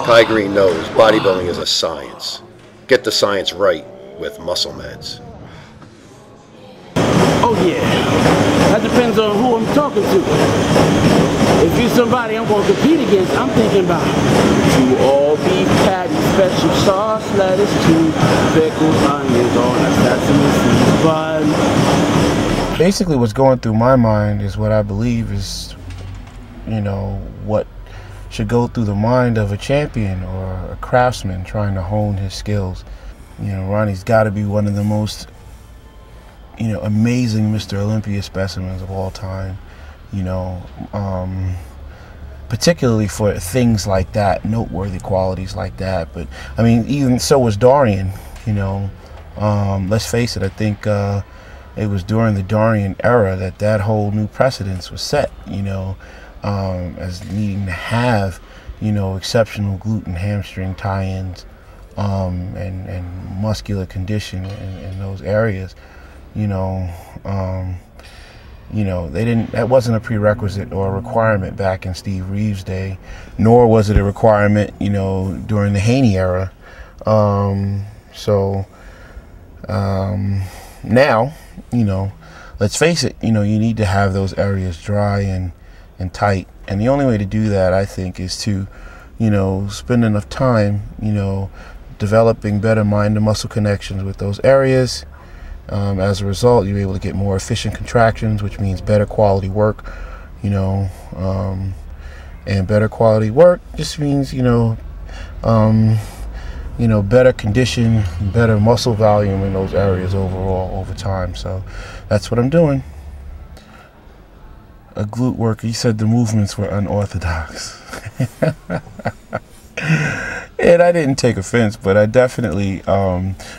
Greene knows bodybuilding is a science. Get the science right with muscle meds. Oh yeah, that depends on who I'm talking to. If you're somebody I'm going to compete against, I'm thinking about 2 all-beef patties, special sauce, lettuce, 2 pickles, onions on a sesame seed bun. Basically what's going through my mind is what I believe is, you know, what should go through the mind of a champion or a craftsman trying to hone his skills. You know, Ronnie's got to be one of the most, you know, amazing Mr. Olympia specimens of all time, you know, particularly for things like that, noteworthy qualities like that. But I mean, even so was Dorian, you know. Let's face it, I think it was during the Dorian era that whole new precedence was set, you know, as needing to have, you know, exceptional glute and hamstring tie-ins and muscular condition in those areas. You know, that wasn't a prerequisite or a requirement back in Steve Reeves' day, nor was it a requirement, you know, during the Haney era. Now, you know, let's face it, you know, you need to have those areas dry and tight. And the only way to do that, I think, is to, you know, spend enough time, you know, developing better mind to muscle connections with those areas. As a result, you're able to get more efficient contractions, which means better quality work, you know, and better quality work just means, you know, better condition, better muscle volume in those areas overall over time. So that's what I'm doing. A glute worker, he said the movements were unorthodox. And I didn't take offense, but I definitely,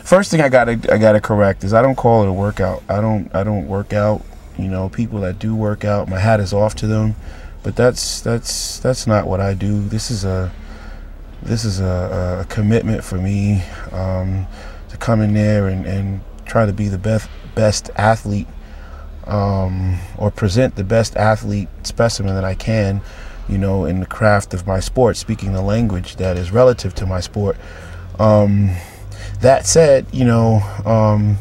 first thing I gotta correct is I don't call it a workout. I don't work out. You know, people that do work out, my hat is off to them, but that's not what I do. This is a commitment for me, to come in there and try to be the best athlete, or present the best athlete specimen that I can, you know, in the craft of my sport, speaking the language that is relative to my sport. That said, you know, I'm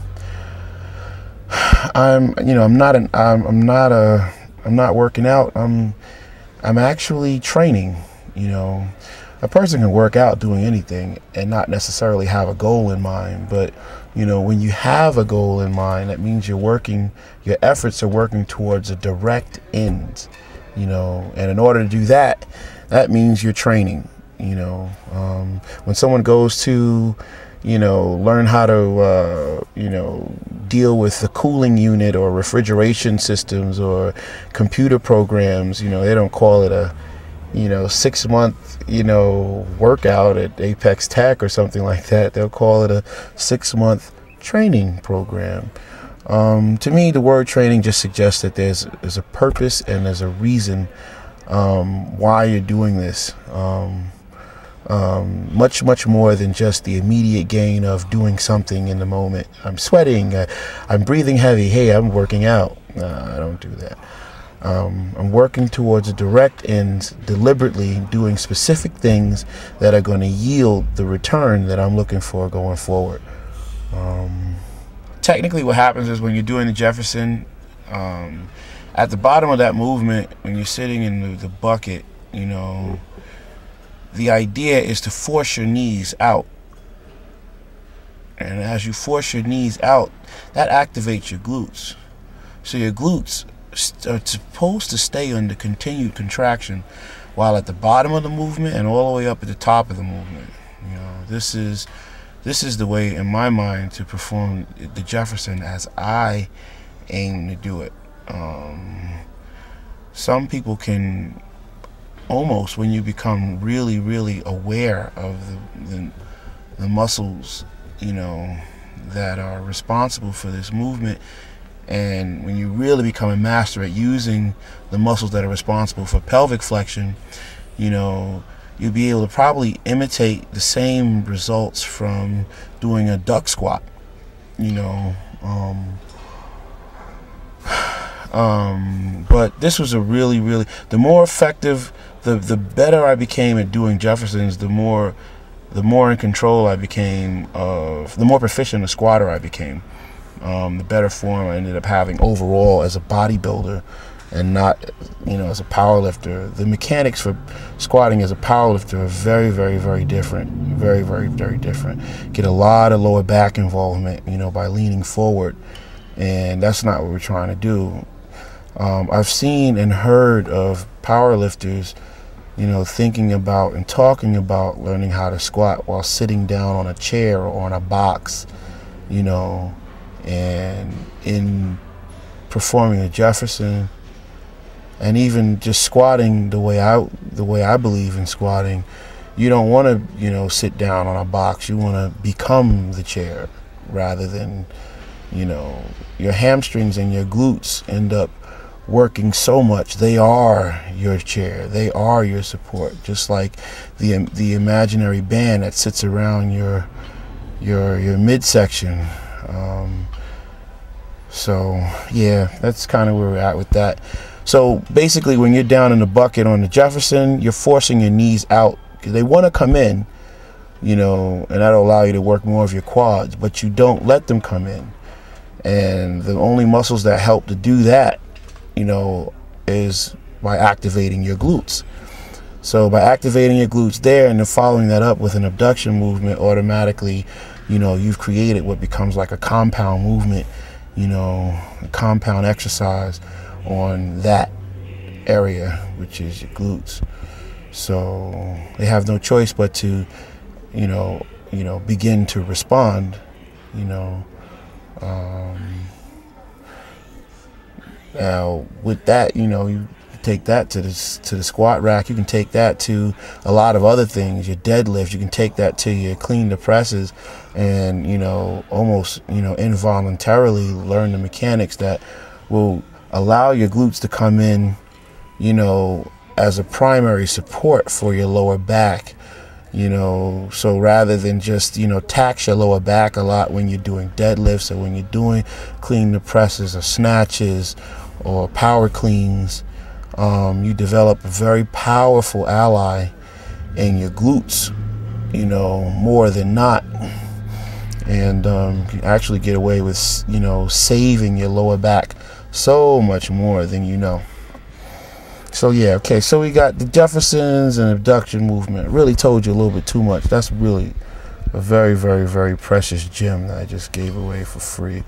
not working out. I'm actually training. You know, a person can work out doing anything and not necessarily have a goal in mind, but you know, when you have a goal in mind, that means your efforts are working towards a direct end. You know, and in order to do that, that means you're training. You know, when someone goes to, you know, learn how to, you know, deal with the cooling unit or refrigeration systems or computer programs, you know, they don't call it a, you know, 6-month, you know, workout at Apex Tech or something like that. They'll call it a 6-month training program. To me, the word training just suggests that there's a purpose and there's a reason why you're doing this. Much more than just the immediate gain of doing something in the moment. I'm sweating, I'm breathing heavy, hey, I'm working out. I don't do that. I'm working towards a direct end, deliberately doing specific things that are going to yield the return that I'm looking for going forward. Technically what happens is when you're doing the Jefferson, at the bottom of that movement, when you're sitting in the bucket, you know, the idea is to force your knees out. And as you force your knees out, that activates your glutes. So your glutes are supposed to stay under continued contraction while at the bottom of the movement and all the way up at the top of the movement. You know, this is the way, in my mind, to perform the Jefferson as I aim to do it. Some people can almost, when you become really, really aware of the muscles, you know, that are responsible for this movement, and when you really become a master at using the muscles that are responsible for pelvic flexion, you know, you'll be able to probably imitate the same results from doing a duck squat, you know. But this was a really, the more effective the better I became at doing Jeffersons, the more in control I became of, the more proficient a squatter I became. The better form I ended up having overall as a bodybuilder, and not, you know, as a power lifter. The mechanics for squatting as a power lifter are very, very, very different. Very, very, very different. Get a lot of lower back involvement, you know, by leaning forward, and that's not what we're trying to do. I've seen and heard of power lifters, you know, thinking about and talking about learning how to squat while sitting down on a chair or on a box, you know, and in performing a Jefferson, and even just squatting the way I believe in squatting. You don't want to, you know, sit down on a box. You want to become the chair rather than, you know, your hamstrings and your glutes end up working so much. They are your chair. They are your support. Just like the imaginary band that sits around your midsection. So yeah, that's kind of where we're at with that. So basically, when you're down in the bucket on the Jefferson, you're forcing your knees out because they want to come in, you know, and that'll allow you to work more of your quads, but you don't let them come in. And the only muscles that help to do that, you know, is by activating your glutes. So by activating your glutes there and then following that up with an abduction movement, automatically, you know, you've created what becomes like a compound movement, you know, a compound exercise on that area, which is your glutes. So they have no choice but to, you know, begin to respond, you know. Now with that, you know, you take that to the squat rack. You can take that to a lot of other things. Your deadlift, you can take that to your clean the presses, and, you know, almost, you know, involuntarily learn the mechanics that will allow your glutes to come in, you know, as a primary support for your lower back, you know. So rather than just, you know, tax your lower back a lot when you're doing deadlifts or when you're doing clean the presses or snatches or power cleans, you develop a very powerful ally in your glutes, you know, more than not. And you actually get away with, you know, saving your lower back so much more than you know. So yeah, okay, so we got the Jeffersons and abduction movement. Really told you a little bit too much. That's really a very, very, very precious gem that I just gave away for free.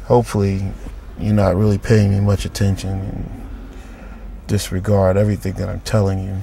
Hopefully you're not really paying me much attention and disregard everything that I'm telling you.